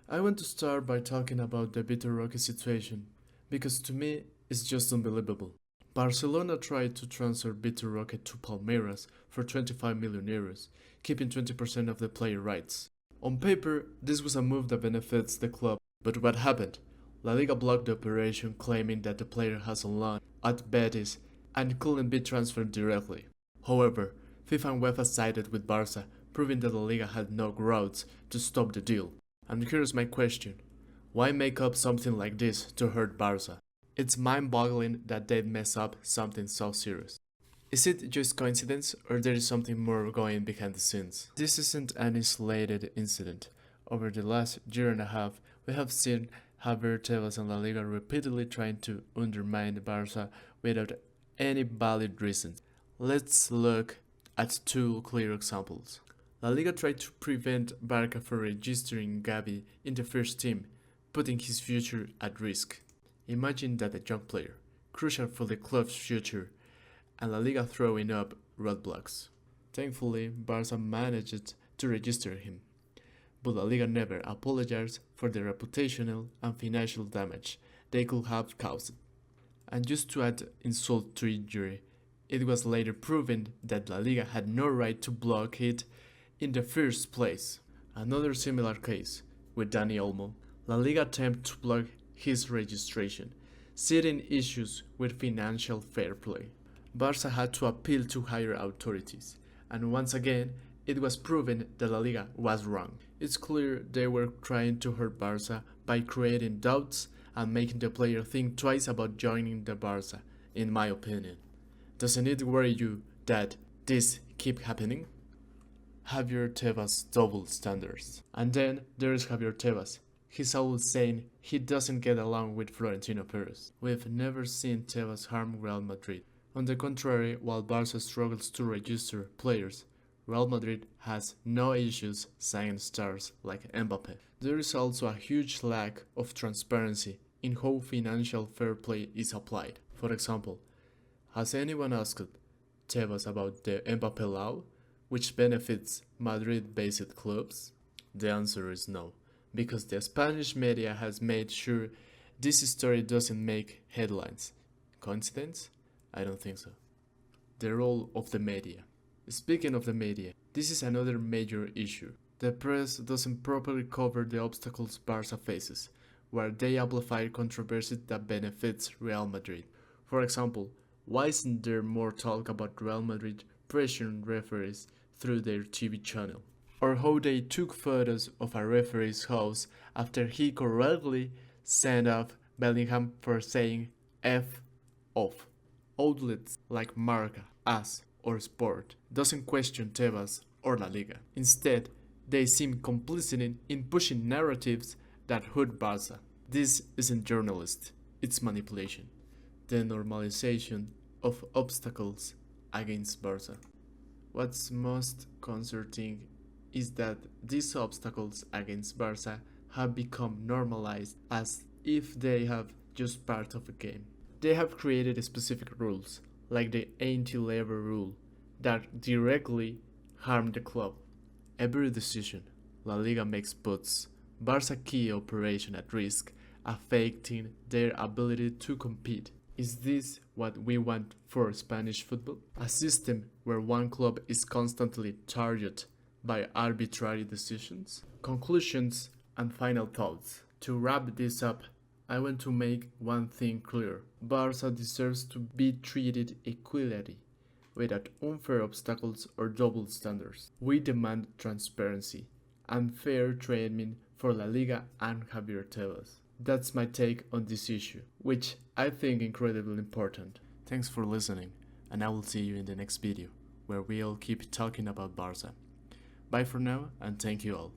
I want to start by talking about the Vitor Roque situation, because to me it's just unbelievable. Barcelona tried to transfer Vitor Roque to Palmeiras for 25 million euros, keeping 20% of the player rights. On paper, this was a move that benefits the club, but what happened? La Liga blocked the operation, claiming that the player has a loan at Betis and couldn't be transferred directly. However, FIFA and UEFA sided with Barça, proving that La Liga had no grounds to stop the deal. And here's my question: why make up something like this to hurt Barça? It's mind-boggling that they'd mess up something so serious. Is it just coincidence, or there is something more going behind the scenes? This isn't an isolated incident. Over the last year and a half, we have seen Javier Tebas and La Liga repeatedly trying to undermine Barça without any valid reasons. Let's look at two clear examples. La Liga tried to prevent Barca from registering Gavi in the first team, putting his future at risk. Imagine that a young player, crucial for the club's future, and La Liga throwing up roadblocks. Thankfully, Barca managed to register him, but La Liga never apologized for the reputational and financial damage they could have caused. And just to add insult to injury, it was later proven that La Liga had no right to block it in the first place. Another similar case with Dani Olmo. La Liga attempted to block his registration, citing issues with financial fair play. Barça had to appeal to higher authorities, and once again, it was proven that La Liga was wrong. It's clear they were trying to hurt Barça by creating doubts and making the player think twice about joining the Barça, in my opinion. Doesn't it worry you that this keep happening? Javier Tebas double standards. And then there is Javier Tebas. He's always saying he doesn't get along with Florentino Perez. We've never seen Tebas harm Real Madrid. On the contrary, while Barca struggles to register players, Real Madrid has no issues signing stars like Mbappe. There is also a huge lack of transparency in how financial fair play is applied. For example, has anyone asked Tebas about the Mbappe law, which benefits Madrid-based clubs? The answer is no, because the Spanish media has made sure this story doesn't make headlines. Coincidence? I don't think so. The role of the media. Speaking of the media, this is another major issue. The press doesn't properly cover the obstacles Barca faces, where they amplify controversy that benefits Real Madrid. For example, why isn't there more talk about Real Madrid pressuring referees through their TV channel? Or how they took photos of a referee's house after he correctly sent off Bellingham for saying F off. Outlets like Marca, AS, or Sport doesn't question Tebas or La Liga. Instead, they seem complicit in pushing narratives that hurt Barca. This isn't journalism, it's manipulation. The normalization of obstacles against Barca. What's most concerning is that these obstacles against Barca have become normalized as if they have just part of a game. They have created specific rules, like the anti-labor rule, that directly harm the club. Every decision La Liga makes puts Barca key operation at risk, affecting their ability to compete. Is this what we want for Spanish football? A system where one club is constantly targeted by arbitrary decisions? Conclusions and final thoughts. To wrap this up, I want to make one thing clear. Barca deserves to be treated equally, without unfair obstacles or double standards. We demand transparency and fair treatment for La Liga and Javier Tebas. That's my take on this issue, which I think incredibly important. Thanks for listening, and I will see you in the next video, where we'll keep talking about Barca. Bye for now, and thank you all.